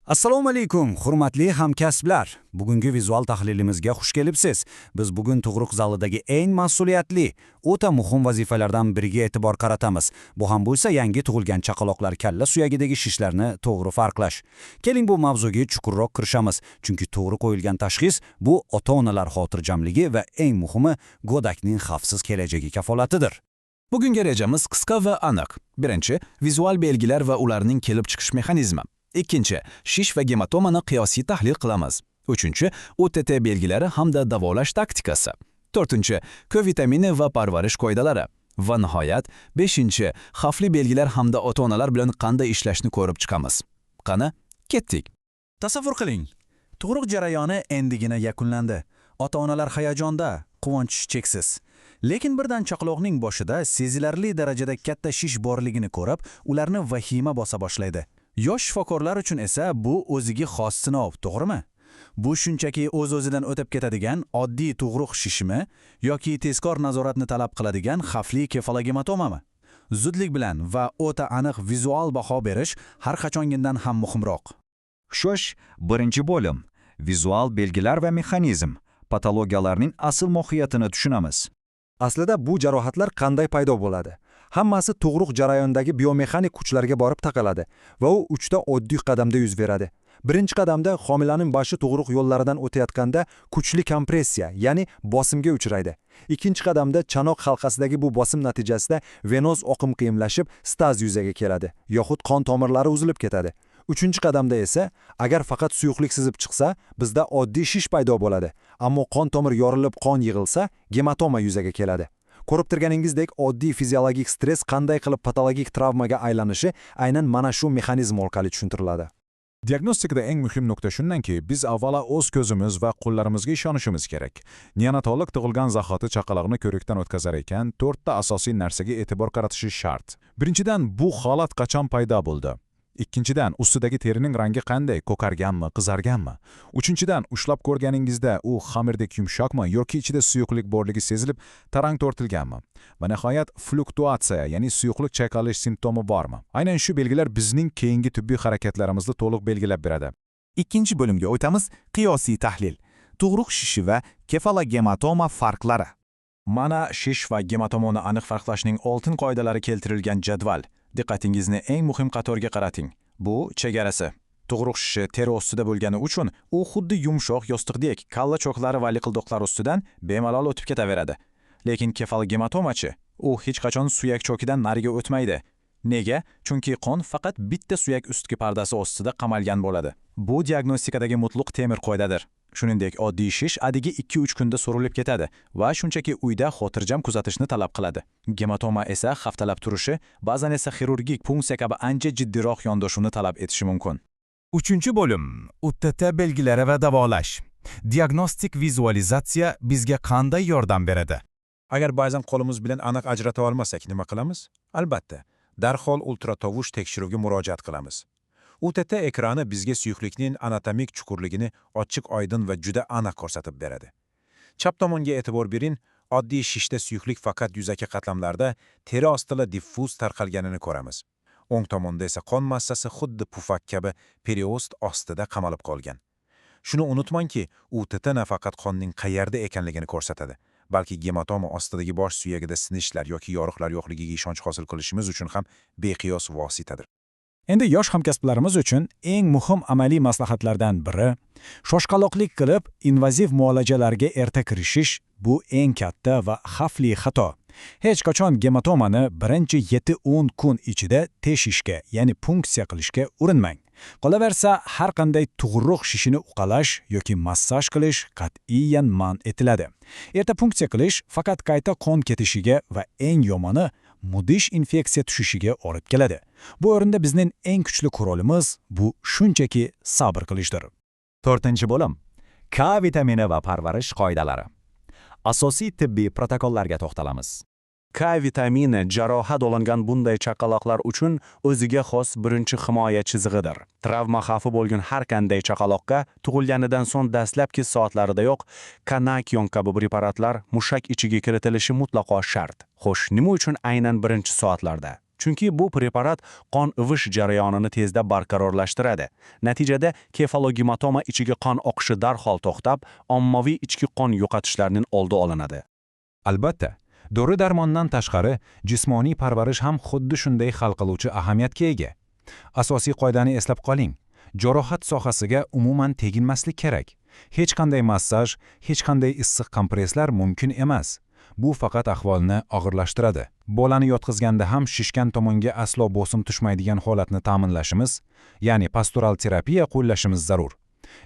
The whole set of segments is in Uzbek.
Assalomu alaykum, hurmatli hamkasblar. Bugungi vizual tahlilimizga xush kelibsiz. Biz bugun tug'ruq zalidagi eng mas'uliyatli, o'ta muhim vazifalardan biriga e'tibor qaratamiz. Bu ham bo'lsa yangi tug'ilgan chaqaloqlar kalla suyagidagi shishlarni to'g'ri farqlash. Keling bu mavzuga chuqurroq kirishamiz, chunki to'g'ri qo'yilgan tashxis bu ota-onalar xotirjamligi va eng muhimi go'dakning xavfsiz kelajagi kafolatidir. Bugungi rejamiz qisqa va aniq. Birinchi, vizual belgilar va ularning kelib chiqish mexanizmi. Ikkinchi, shish va gematomani qiyosiy tahlil qilamiz. Uchinchi, OTT belgilari hamda davolash taktikasi. To'rtinchi, K vitamini va parvarish qoidalari. Va nihoyat, beshinchi, xavfli belgilar hamda ota-onalar bilan qanday ishlashni ko'rib chiqamiz. Qani, ketdik. Tasavvur qiling, tug'ruq jarayoni endigina yakunlandi. Ota-onalar hayajonda, quvonch cheksiz. Lekin birdan chaqaloqning boshida sezilarli darajada katta shish borligini ko'rib, ularni vahima bosa boshlaydi. Yosh shifokorlar uchun esa bu o'ziga xos sinov, to'g'rimi? Bu shunchaki o'z-o'zidan o'tib ketadigan oddiy tug'ruq shishimi yoki tezkor nazoratni talab qiladigan xavfli kefalogematoma? Zudlik bilan va o'ta aniq vizual baho berish har qachongidan ham muhimroq. Shosh birinchi bo'lim. Vizual belgilar va mexanizm. Patologiyalarning asl mohiyatini tushunamiz. Aslida bu jarohatlar qanday paydo bo'ladi? Hammasi tug'ruq jarayonidagi biomexanik kuchlarga borib taqaladi va u uchta oddiy qadamda yuz beradi. Birinchi qadamda homilaning boshi tug'ruq yo'llaridan o'tayotganda kuchli kompressiya, ya'ni bosimga uchraydi. Ikkinchi qadamda chanoq halqasidagi bu bosim natijasida venoz oqim qiyinlashib, staz yuzaga keladi, yoxud qon tomirlari uzilib ketadi. Uchinchi qadamda esa, agar faqat suyuqlik sizib chiqsa, bizda oddiy shish paydo bo'ladi, ammo qon tomir yorilib qon yig'ilsa, gematoma yuzaga keladi. Ko'rib turganingizdek, oddiy fiziologik stress qanday qilib patologik travmaga aylanishi aynan mana shu mexanizm orqali tushuntiriladi. Diagnostikada eng muhim nuqta shundanki, biz avvalo o'z ko'zimiz va qo'llarimizga ishonishimiz kerak. Neonatolog tug'ilgan zahoti chaqaloqni ko'rikdan o'tkazar ekan, 4 ta asosiy narsaga e'tibor qaratishi shart. Birinchidan, bu holat qachon paydo bo'ldi? Ikkinchidan, ustidagi terining rangi qanday, ko'karganmi, qizarganmi? Uchinchidan, ushlab ko'rganingizda u xamirdek yumshoqmi yoki ichida suyuqlik borligi sezilib, tarang tortilganmi? Va nihoyat, fluktuatsiya, ya'ni suyuqlik chayqalish simptomi bormi? Aynan shu belgilar bizning keyingi tibbiy harakatlarimizni to'liq belgilab beradi. Ikkinchi bo'limga o'tamiz, qiyosiy tahlil. Tug'ruq shishi va kefalogematoma farqlari. Mana shish va gematomani aniq farqlashning oltin qoidalari keltirilgan jadval. Diqqatingizni eng muhim qatorga qarating. Bu chegarasi. Tug'ruq shishi teri ostida bo'lgani uchun u xuddi yumshoq yostiqdek kalla cho'qlari va liqildoqlar ustidan bemalol o'tib ketaveradi. Lekin kefalogematomachi, u hech qachon suyak cho'kidan nariga o'tmaydi. Nega? Chunki qon faqat bitta suyak ustki pardasi ostida qamalgan bo'ladi. Bu diagnostikadagi mutlaq temir qoidadir. Shuningdek, oddiy shish adigi 2-3 kunda so'rilib ketadi va shunchaki uyda xotirjam kuzatishni talab qiladi. Gematoma esa haftalab turishi, ba'zan esa xirurgik punksiya kabi ancha jiddiyroq yondashuvni talab etishi mumkin. Uchinchi bo'lim, OTT belgilari va davolash. Diagnostik vizualizatsiya bizga qanday yordam beradi? Agar ba'zan qo'limiz bilan aniq ajrata olmasak, nima qilamiz? Albatta, darhol ultratovush tekshiruviga murojaat qilamiz. OTT ekrani bizga suyuqlikning anatomik chuqurligini ochiq, oydin va juda aniq ko'rsatib beradi. Chap tomonga e'tibor bering, oddiy shishda suyuqlik faqat yuzaki qatlamlarda teri ostida diffuz tarqalganini ko'ramiz. O'ng tomonda esa qon massasi xuddi pufak kabi periost ostida qamalib qolgan. Shuni unutmangki, OTT nafaqat qonning qayerda ekanligini ko'rsatadi, balki gematoma ostidagi bosh suyagida sinishlar yoki yoriqlar yo'qligiga ishonch hosil qilishimiz uchun ham beqiyos vositadir. Endi yosh hamkasblarimiz uchun eng muhim amaliy maslahatlardan biri shoshqaloqlik qilib invaziv muolajalarga erta kirishish. Bu eng katta va xavfli xato. Hech qachon gematomani birinchi 7-10 kun ichida teshishga, ya'ni punksiya qilishga urinmang. Qolaversa, har qanday tug'ruq shishini uqalash yoki massaj qilish qat'iyan man etiladi. Erta punksiya qilish faqat qayta qon ketishiga va eng yomoni mudish infeksiya tushishiga olib keladi. Bu o'rinda bizning eng kuchli qurolimiz bu shunchaki sabr qilishdir. To'rtinchi bo'lim. K vitamini va parvarish qoidalari. Asosiy tibbiy protokollarga to'xtalamiz. K vitamini jarohat olingan bunday chaqaloqlar uchun o'ziga xos birinchi himoya chizig'idir. Travma xavfi bo'lgan har qanday chaqaloqqa tug'ilganidan so'ng dastlabki soatlaridayoq Kanakion kabi preparatlar mushak ichiga kiritilishi mutlaqo shart. Xo'sh, nima uchun aynan birinchi soatlarda? Chunki bu preparat qon ivish jarayonini tezda barqarorlashtiradi. Natijada kefalogematoma ichiga qon oqishi darhol to'xtab, ommaviy ichki qon yo'qotishlarning oldi olinadi. Albatta, dori-darmondan tashqari jismoniy parvarish ham xuddi shunday hal qiluvchi ahamiyatga ega. Asosiy qoidani eslab qoling. Jarohat sohasiga umuman teginmaslik kerak. Hech qanday massaj, hech qanday issiq kompresslar mumkin emas. Bu faqat ahvolni og'irlashtiradi. Bolani yotqizganda ham shishgan tomonga aslo bosim tushmaydigan holatni ta'minlashimiz, ya'ni pastoral terapiya qo'llashimiz zarur.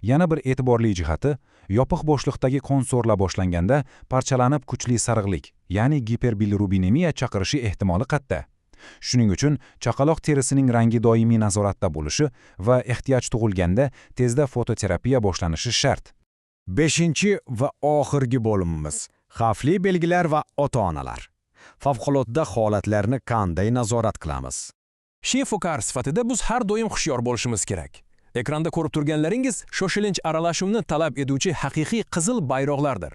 Yana bir e'tiborli jihati, yopiq bo'shliqdagi qon so'rla boshlanganda parchalanib kuchli sarig'lik, ya'ni giperbilirubinemiya chaqirishi ehtimoli katta. Shuning uchun chaqaloq terisining rangi doimiy nazoratda bo'lishi va ehtiyoj tug'ilganda tezda fototerapiya boshlanishi shart. 5 va oxirgi bo'limimiz: xavfli belgilar va ota-onalar. Favqulodda holatlarni qanday nazorat qilamiz? Shifokor sifatida biz har doim hushyor bo'lishimiz kerak. Ekranda ko'rib turganlaringiz shoshilinch aralashuvni talab etuvchi haqiqiy qizil bayroqlardir.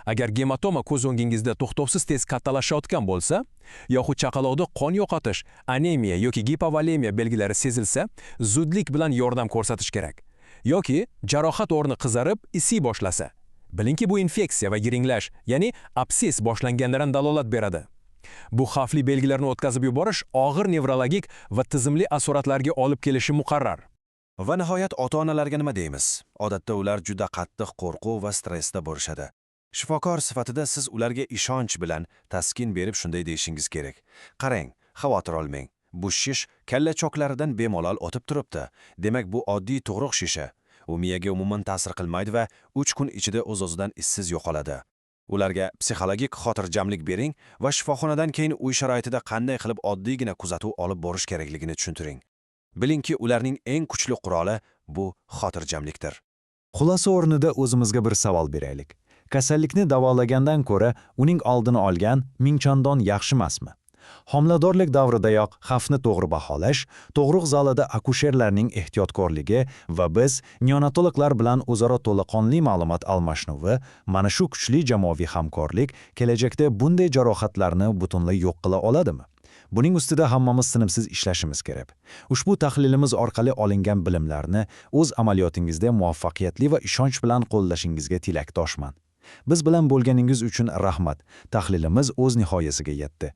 Agar gematoma ko'z o'ngingizda to'xtovsiz tez kattalashayotgan bo'lsa, yoxud chaqaloqda qon yo'qotish, anemiya yoki gipovolemiya belgilari sezilsa, zudlik bilan yordam ko'rsatish kerak. Yoki jarohat o'rni qizarib, isiy boshlasa, bilingki bu infeksiya va yiringlash, ya'ni abses boshlangandan dalolat beradi. Bu xavfli belgilarni o'tkazib yuborish og'ir nevrologik va tizimli asoratlarga olib kelishi muqarrar. Va nihoyat ota-onalarga nima deymiz? Odatda ular juda qattiq qo'rquv va stressda bo'lishadi. Shifokor sifatida siz ularga ishonch bilan taskin berib shunday deyishingiz kerak. Qarang, xavotir olmang. Bu shish kalla choklaridan bemalol o'tib turibdi. Demak, bu oddiy tug'ruq shishi. U miyaga umuman ta'sir qilmaydi va 3 kun ichida o'z-o'zidan issiz yo'qoladi. Ularga psixologik xotirjamlik bering va shifoxonadan keyin uy sharoitida qanday qilib oddiygina kuzatuv olib borish kerakligini tushuntiring. Bilingki, ularning eng kuchli quroli bu xotirjamlikdir. Xulosa o'rnida o'zimizga bir savol beraylik. Kasallikni davolagandan ko'ra uning oldini olgan ming chandon yaxshi emasmi? Homiladorlik davridayoq xavfni to'g'ri baholash, tug'ruq zalida akusherlarning ehtiyotkorligi va biz neonatologlar bilan o'zaro to'laqonli ma'lumot almashinuvi, mana shu kuchli jamoaviy hamkorlik kelajakda bunday jarohatlarni butunlay yo'q qila oladimi? Buning ustida hammamiz sinimsiz ishlashimiz kerak. Ushbu tahlilimiz orqali olingan bilimlarni o'z amaliyotingizda muvaffaqiyatli va ishonch bilan qo'llashingizga tilakdoshman. Biz bilan bo'lganingiz uchun rahmat. Tahlilimiz o'z nihoyasiga yetdi.